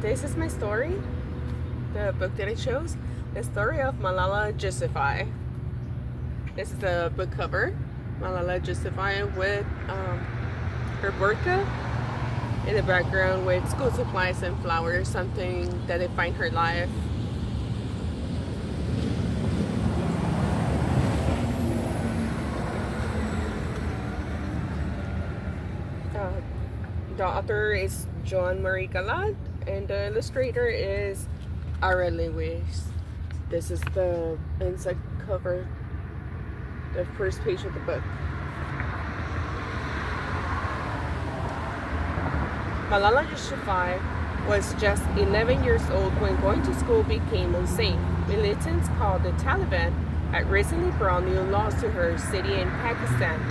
This is my story, the book that I chose, the story of Malala Yousafzai. This is the book cover, Malala Yousafzai with her burqa in the background with school supplies and flowers, something that defined her life. The author is Joan Galat, and the illustrator is Ara Lewis. This is the inside cover, the first page of the book. Malala Yousafzai was just 11 years old when going to school became unsafe. Militants called the Taliban had recently brought new laws to her city in Pakistan.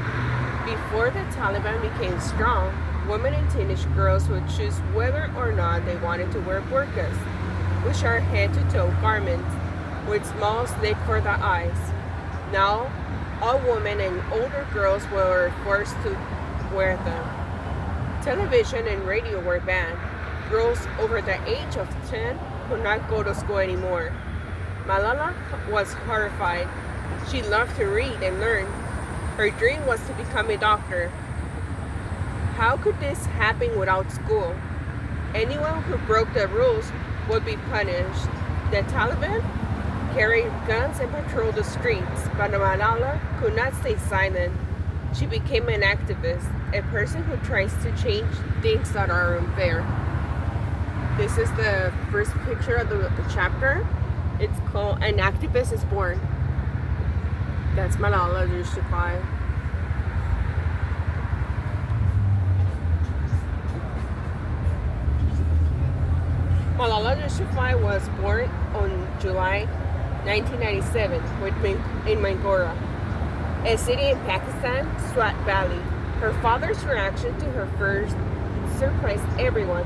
Before the Taliban became strong, women and teenage girls would choose whether or not they wanted to wear burqas, which are head-to-toe garments with small slit for the eyes. Now, all women and older girls were forced to wear them. Television and radio were banned. Girls over the age of 10 could not go to school anymore. Malala was horrified. She loved to read and learn. Her dream was to become a doctor. How could this happen without school? Anyone who broke the rules would be punished. The Taliban carried guns and patrolled the streets, but Malala could not stay silent. She became an activist, a person who tries to change things that are unfair. This is the first picture of the chapter. It's called An Activist is Born. That's Malala Yousafzai. Malala Yousafzai was born on July 1997 in Mangora, a city in Pakistan, Swat Valley. Her father's reaction to her first surprised everyone.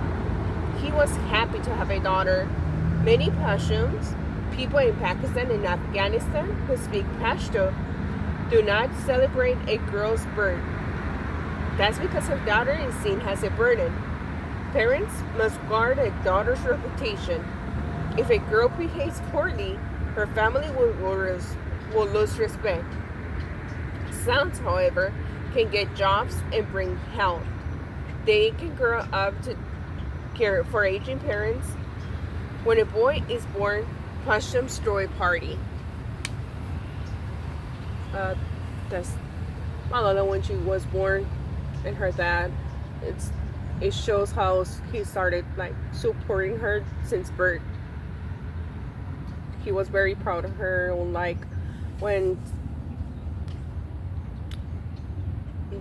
He was happy to have a daughter. Many Pashtuns, people in Pakistan and Afghanistan who speak Pashto, do not celebrate a girl's birth. That's because her daughter is seen as a burden. Parents must guard a daughter's reputation. If a girl behaves poorly, her family will lose respect. Sons, however, can get jobs and bring health. They can grow up to care for aging parents. When a boy is born, Pashtuns throw a party. That's Malala when she was born, and her dad. It shows how he started supporting her since birth. He was very proud of her. When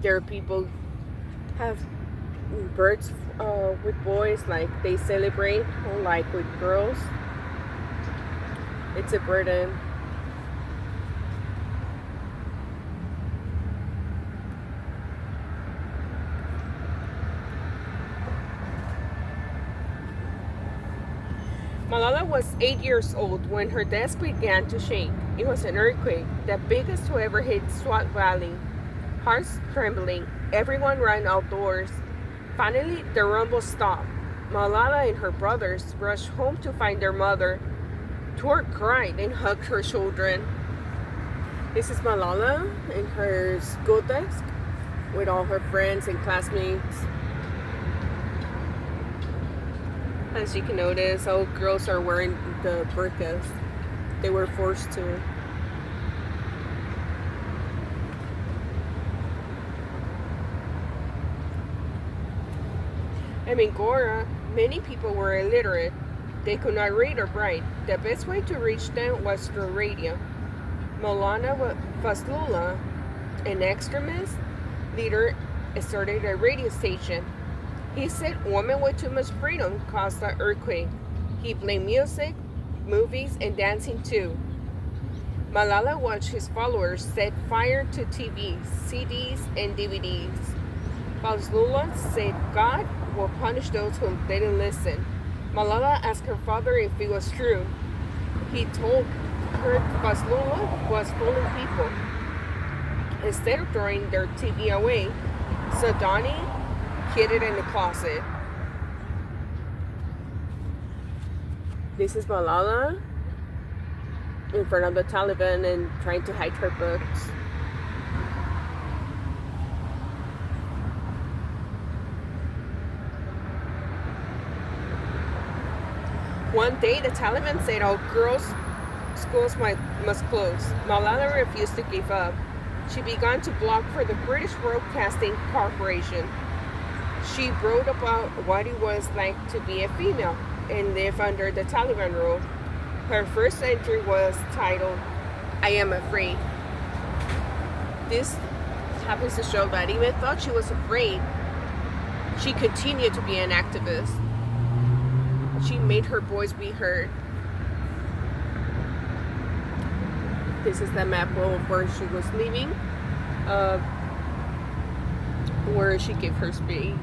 there are people have births with boys, they celebrate, unlike with girls. It's a burden. Malala was 8 years old when her desk began to shake. It was an earthquake, the biggest to ever hit Swat Valley. Hearts trembling, everyone ran outdoors. Finally, the rumble stopped. Malala and her brothers rushed home to find their mother. Tor cried and hugged her children. This is Malala in her school desk with all her friends and classmates. As you can notice, all girls are wearing the burqas. They were forced to. In Mangora, many people were illiterate. They could not read or write. The best way to reach them was through radio. Maulana Fazlullah, an extremist leader, started a radio station. He said women with too much freedom caused the earthquake. He blamed music, movies, and dancing too. Malala watched his followers set fire to TVs, CDs, and DVDs. Fazlullah said God will punish those who didn't listen. Malala asked her father if it was true. He told her Fazlullah was fooling people. Instead of throwing their TV away, Sadani hid it in the closet. This is Malala in front of the Taliban and trying to hide her books. One day, the Taliban said all girls' schools must close. Malala refused to give up. She began to blog for the British Broadcasting Corporation. She wrote about what it was like to be a female and live under the Taliban rule. Her first entry was titled, "I Am Afraid." This happens to show that even though she was afraid, she continued to be an activist. She made her voice be heard. This is the map of where she was living, where she gave her speech.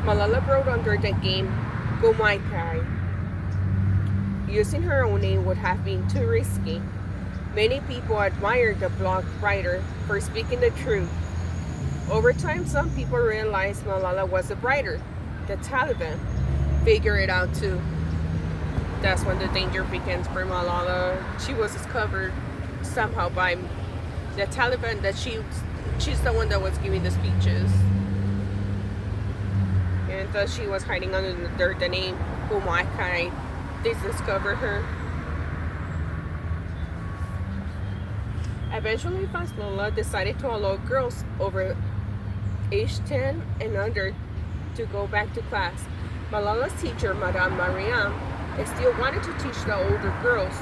Malala wrote under the game "Go My Kai." Using her own name would have been too risky. Many people admired the blog writer for speaking the truth. Over time, some people realized Malala was a writer. The Taliban figured it out too. That's when the danger begins for Malala. She was discovered somehow by the Taliban that she's the one that was giving the speeches. And thus she was hiding under the name Umaikai. They discovered her. Eventually, Malala decided to allow girls over age 10 and under to go back to class. Malala's teacher, Madame Mariam, still wanted to teach the older girls.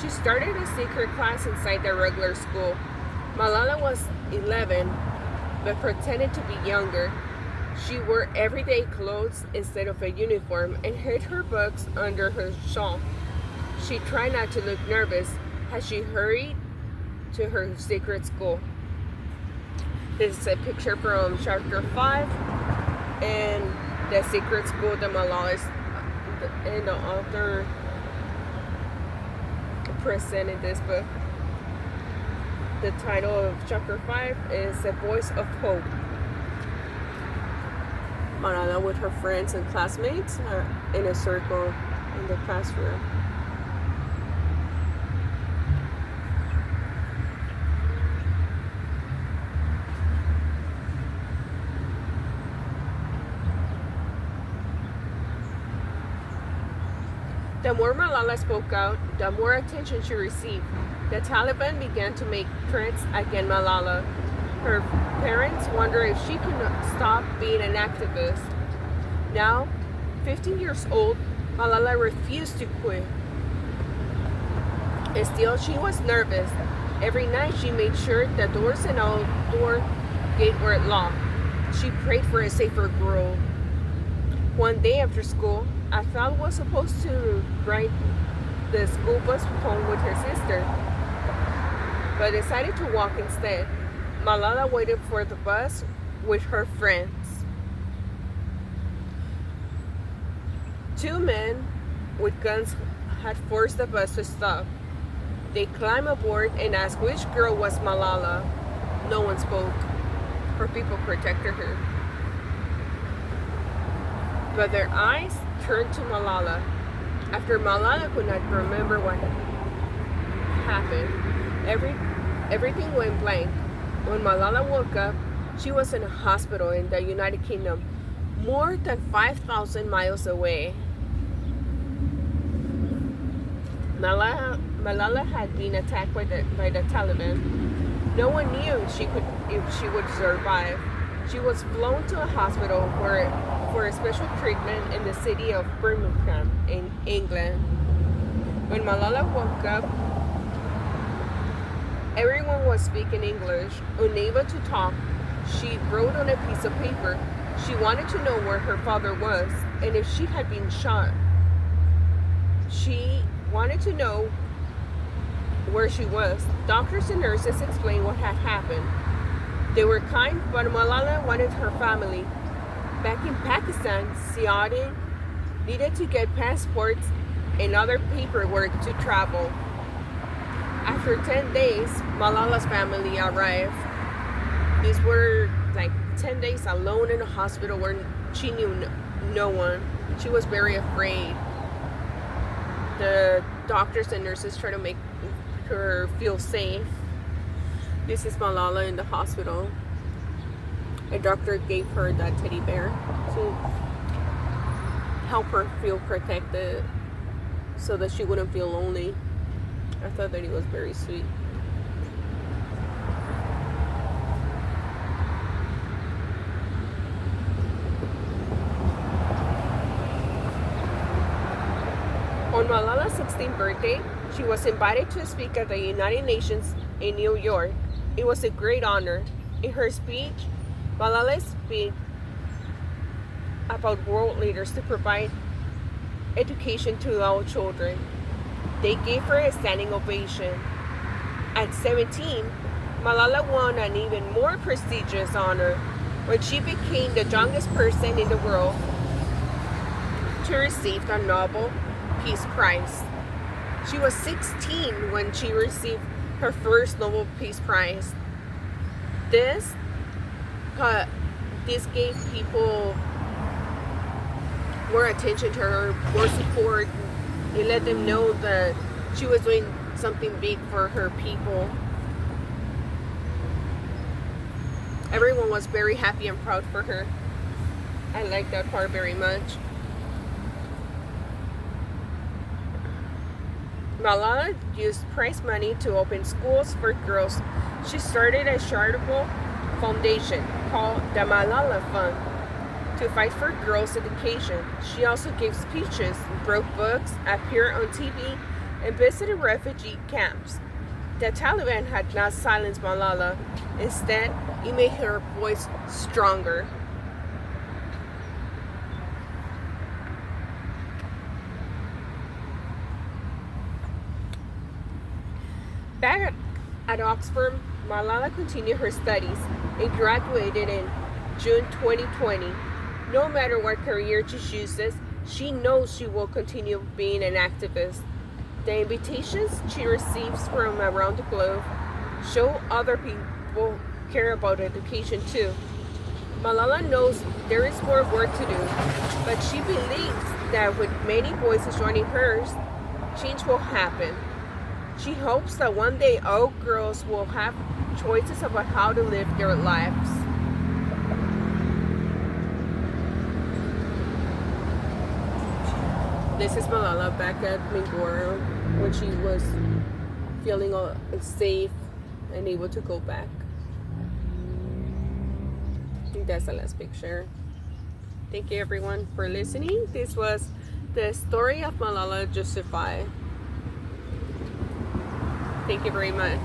She started a secret class inside the regular school. Malala was 11, but pretended to be younger. She wore everyday clothes instead of a uniform and hid her books under her shawl. She tried not to look nervous as she hurried to her secret school. This is a picture from chapter 5 and the secret school that Malala is and the author presented this book. The title of chapter 5 is "A Voice of Hope." Malala with her friends and classmates in a circle in the classroom. The more Malala spoke out, the more attention she received. The Taliban began to make threats against Malala. Her parents wondered if she could stop being an activist. Now, 15 years old, Malala refused to quit. Still, she was nervous. Every night she made sure the doors and outdoor gate were locked. She prayed for a safer world. One day after school, Athal was supposed to ride the school bus home with her sister, but decided to walk instead. Malala waited for the bus with her friends. Two men with guns had forced the bus to stop. They climbed aboard and asked which girl was Malala. No one spoke. Her people protected her. But their eyes turned to Malala. After Malala could not remember what happened, everything went blank. When Malala woke up, she was in a hospital in the United Kingdom, more than 5,000 miles away. Malala had been attacked by the Taliban. No one knew if she would survive. She was flown to a hospital for a special treatment in the city of Birmingham in England. When Malala woke up, everyone was speaking English. Unable to talk, she wrote on a piece of paper. She wanted to know where her father was and if she had been shot. She wanted to know where she was. Doctors and nurses explained what had happened. They were kind, but Malala wanted her family. Back in Pakistan, Siaddin needed to get passports and other paperwork to travel. After 10 days, Malala's family arrived. These were like 10 days alone in a hospital where she knew no one. She was very afraid. The doctors and nurses try to make her feel safe. This is Malala in the hospital. A doctor gave her that teddy bear to help her feel protected so that she wouldn't feel lonely. I thought that it was very sweet. On Malala's 16th birthday, she was invited to speak at the United Nations in New York. It was a great honor. In her speech, Malala spoke about world leaders to provide education to all children. They gave her a standing ovation. At 17, Malala won an even more prestigious honor when she became the youngest person in the world to receive the Nobel Peace Prize. She was 16 when she received her first Nobel Peace Prize. This gave people more attention to her, more support. It let them know that she was doing something big for her people. Everyone was very happy and proud for her. I like that part very much. Malala used prize money to open schools for girls. She started a charitable foundation called the Malala Fund to fight for girls' education. She also gave speeches, wrote books, appeared on TV, and visited refugee camps. The Taliban had not silenced Malala. Instead, it made her voice stronger. Back at Oxford, Malala continued her studies and graduated in June 2020. No matter what career she chooses, she knows she will continue being an activist. The invitations she receives from around the globe show other people care about education too. Malala knows there is more work to do, but she believes that with many voices joining hers, change will happen. She hopes that one day all girls will have choices about how to live their lives. This is Malala back at Mingora when she was feeling safe and able to go back. I think that's the last picture. Thank you everyone for listening. This was the story of Malala Yousafzai. Thank you very much.